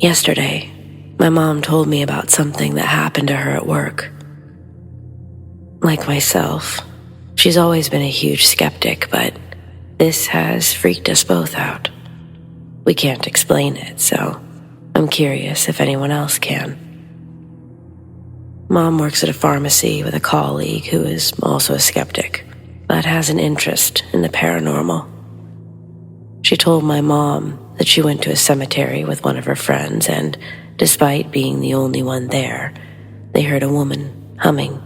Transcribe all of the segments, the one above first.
Yesterday, my mom told me about something that happened to her at work. Like myself, she's always been a huge skeptic, but this has freaked us both out. We can't explain it, so I'm curious if anyone else can. Mom works at a pharmacy with a colleague who is also a skeptic, but has an interest in the paranormal. She told my mom that she went to a cemetery with one of her friends, and despite being the only one there, they heard a woman humming.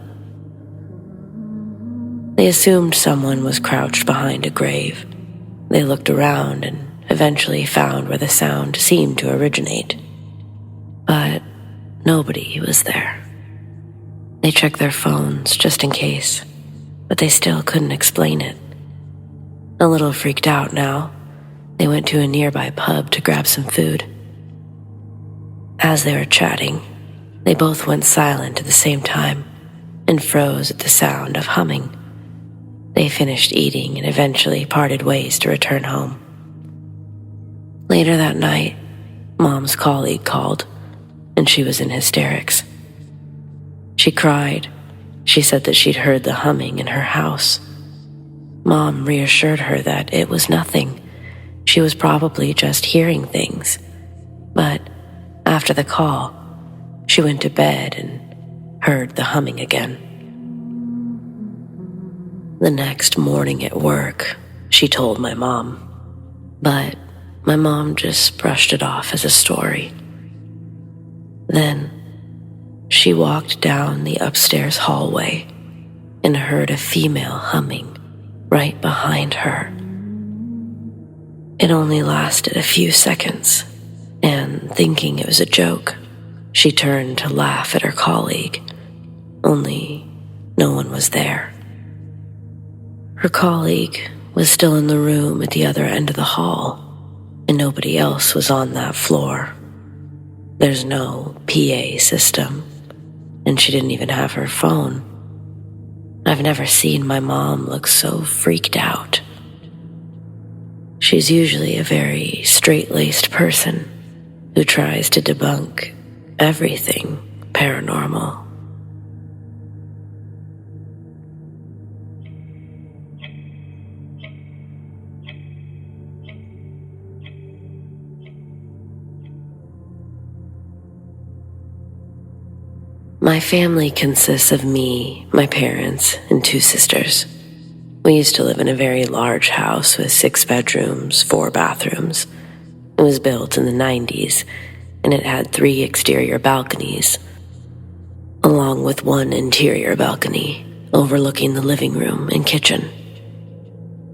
They assumed someone was crouched behind a grave. They looked around and eventually found where the sound seemed to originate. But nobody was there. They checked their phones just in case, but they still couldn't explain it. A little freaked out now, they went to a nearby pub to grab some food. As they were chatting, they both went silent at the same time and froze at the sound of humming. They finished eating and eventually parted ways to return home. Later that night, Mom's colleague called, and she was in hysterics. She cried. She said that she'd heard the humming in her house. Mom reassured her that it was nothing. She was probably just hearing things. But after the call, she went to bed and heard the humming again. The next morning at work, she told my mom, but my mom just brushed it off as a story. Then she walked down the upstairs hallway and heard a female humming right behind her. It only lasted a few seconds, and thinking it was a joke, she turned to laugh at her colleague, only no one was there. Her colleague was still in the room at the other end of the hall, and nobody else was on that floor. There's no PA system, and she didn't even have her phone. I've never seen my mom look so freaked out. She's usually a very straight-laced person who tries to debunk everything paranormal. My family consists of me, my parents, and 2 sisters. We used to live in a very large house with 6 bedrooms, 4 bathrooms. It was built in the 90s, and it had 3 exterior balconies, along with 1 interior balcony overlooking the living room and kitchen.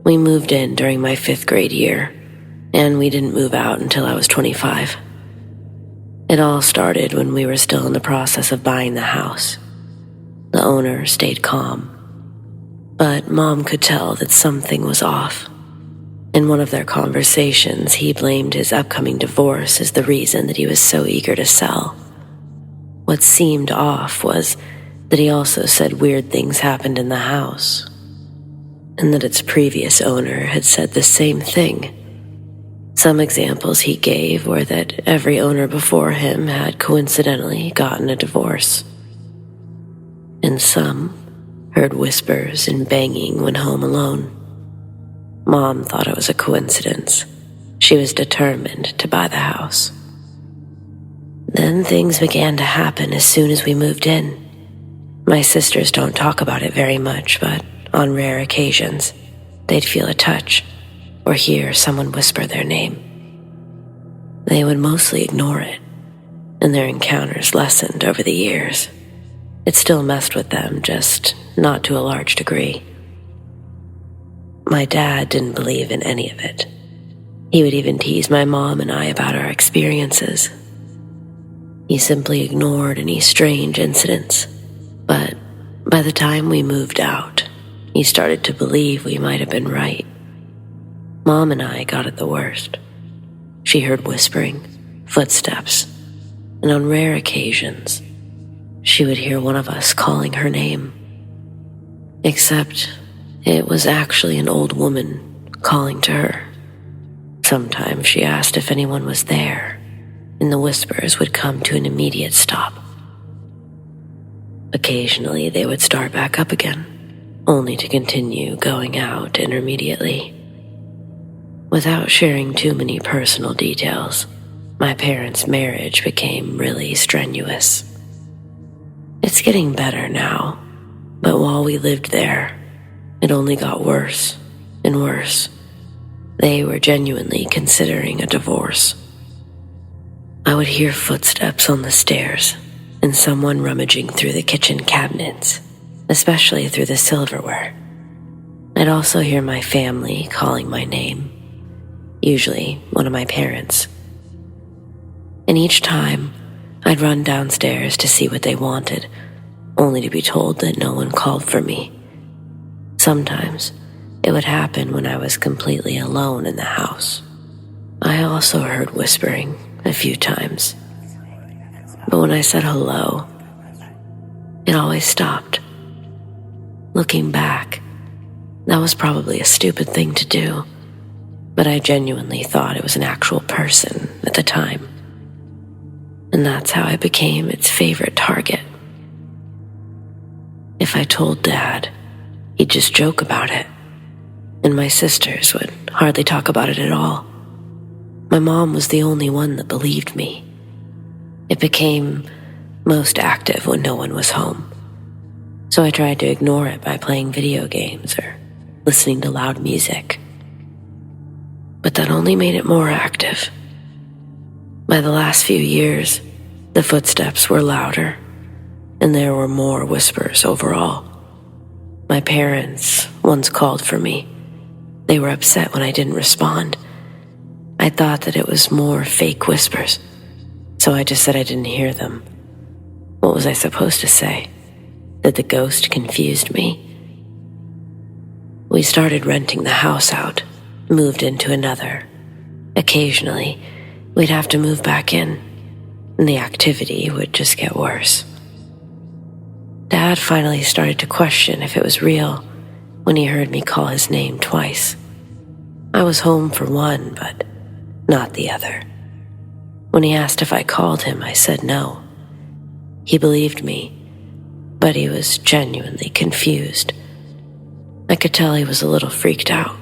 We moved in during my 5th grade year, and we didn't move out until I was 25. It all started when we were still in the process of buying the house. The owner stayed calm, but Mom could tell that something was off. In one of their conversations, he blamed his upcoming divorce as the reason that he was so eager to sell. What seemed off was that he also said weird things happened in the house, and that its previous owner had said the same thing. Some examples he gave were that every owner before him had coincidentally gotten a divorce, and some heard whispers and banging when home alone. Mom thought it was a coincidence. She was determined to buy the house. Then things began to happen as soon as we moved in. My sisters don't talk about it very much, but on rare occasions, they'd feel a touch or hear someone whisper their name. They would mostly ignore it, and their encounters lessened over the years. It still messed with them, just not to a large degree. My dad didn't believe in any of it. He would even tease my mom and I about our experiences. He simply ignored any strange incidents, but by the time we moved out, he started to believe we might have been right. Mom and I got it the worst. She heard whispering, footsteps, and on rare occasions, she would hear one of us calling her name. Except it was actually an old woman calling to her. Sometimes she asked if anyone was there, and the whispers would come to an immediate stop. Occasionally, they would start back up again, only to continue going out intermediately. Without sharing too many personal details, my parents' marriage became really strenuous. It's getting better now, but while we lived there, it only got worse and worse. They were genuinely considering a divorce. I would hear footsteps on the stairs and someone rummaging through the kitchen cabinets, especially through the silverware. I'd also hear my family calling my name, usually one of my parents. And each time, I'd run downstairs to see what they wanted, only to be told that no one called for me. Sometimes, it would happen when I was completely alone in the house. I also heard whispering a few times, but when I said hello, it always stopped. Looking back, that was probably a stupid thing to do, but I genuinely thought it was an actual person at the time. And that's how I became its favorite target. If I told Dad, he'd just joke about it, and my sisters would hardly talk about it at all. My mom was the only one that believed me. It became most active when no one was home, so I tried to ignore it by playing video games or listening to loud music. But that only made it more active. By the last few years, the footsteps were louder, and there were more whispers overall. My parents once called for me. They were upset when I didn't respond. I thought that it was more fake whispers, so I just said I didn't hear them. What was I supposed to say? That the ghost confused me? We started renting the house out, moved into another. Occasionally, we'd have to move back in, and the activity would just get worse. Dad finally started to question if it was real when he heard me call his name twice. I was home for one, but not the other. When he asked if I called him, I said no. He believed me, but he was genuinely confused. I could tell he was a little freaked out.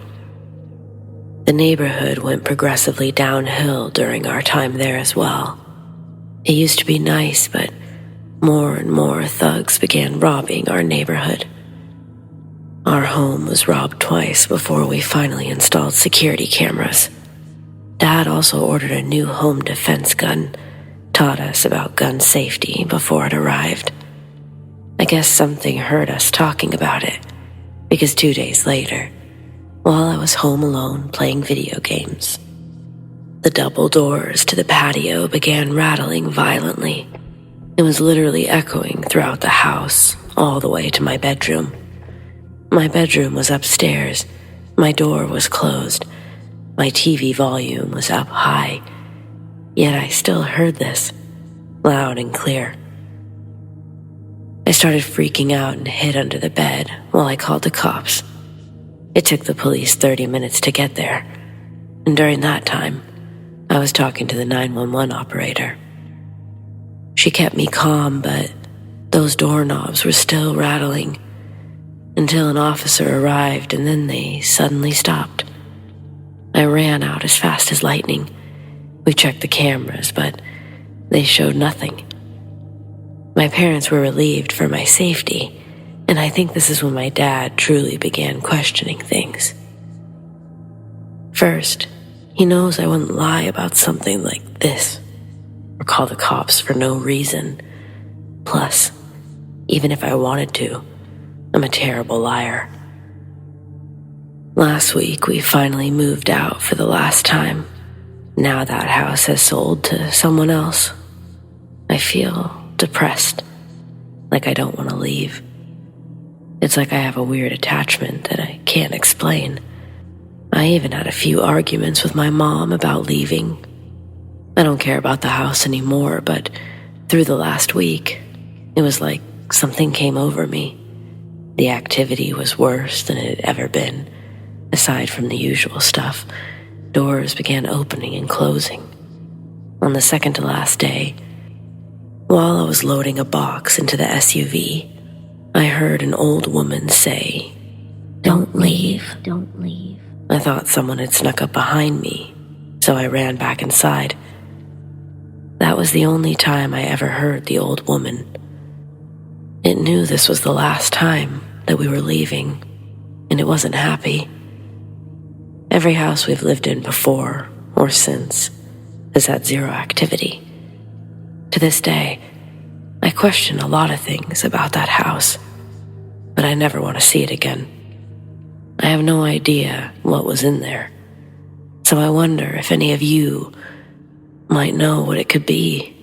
The neighborhood went progressively downhill during our time there as well. It used to be nice, but more and more thugs began robbing our neighborhood. Our home was robbed twice before we finally installed security cameras. Dad also ordered a new home defense gun, taught us about gun safety before it arrived. I guess something hurt us talking about it, because 2 days later, while I was home alone playing video games, the double doors to the patio began rattling violently. It was literally echoing throughout the house, all the way to my bedroom. My bedroom was upstairs. My door was closed. My TV volume was up high. Yet I still heard this, loud and clear. I started freaking out and hid under the bed while I called the cops. It took the police 30 minutes to get there, and during that time, I was talking to the 911 operator. She kept me calm, but those doorknobs were still rattling until an officer arrived, and then they suddenly stopped. I ran out as fast as lightning. We checked the cameras, but they showed nothing. My parents were relieved for my safety, and I think this is when my dad truly began questioning things. First, he knows I wouldn't lie about something like this, or call the cops for no reason. Plus, even if I wanted to, I'm a terrible liar. Last week, we finally moved out for the last time. Now that house has sold to someone else. I feel depressed, like I don't want to leave. It's like I have a weird attachment that I can't explain. I even had a few arguments with my mom about leaving. I don't care about the house anymore, but through the last week, it was like something came over me. The activity was worse than it had ever been. Aside from the usual stuff, doors began opening and closing. On the second to last day, while I was loading a box into the SUV, I heard an old woman say, "Don't leave, don't leave." I thought someone had snuck up behind me, so I ran back inside. That was the only time I ever heard the old woman. It knew this was the last time that we were leaving, and it wasn't happy. Every house we've lived in before or since has had zero activity. To this day, I question a lot of things about that house, but I never want to see it again. I have no idea what was in there, so I wonder if any of you might know what it could be.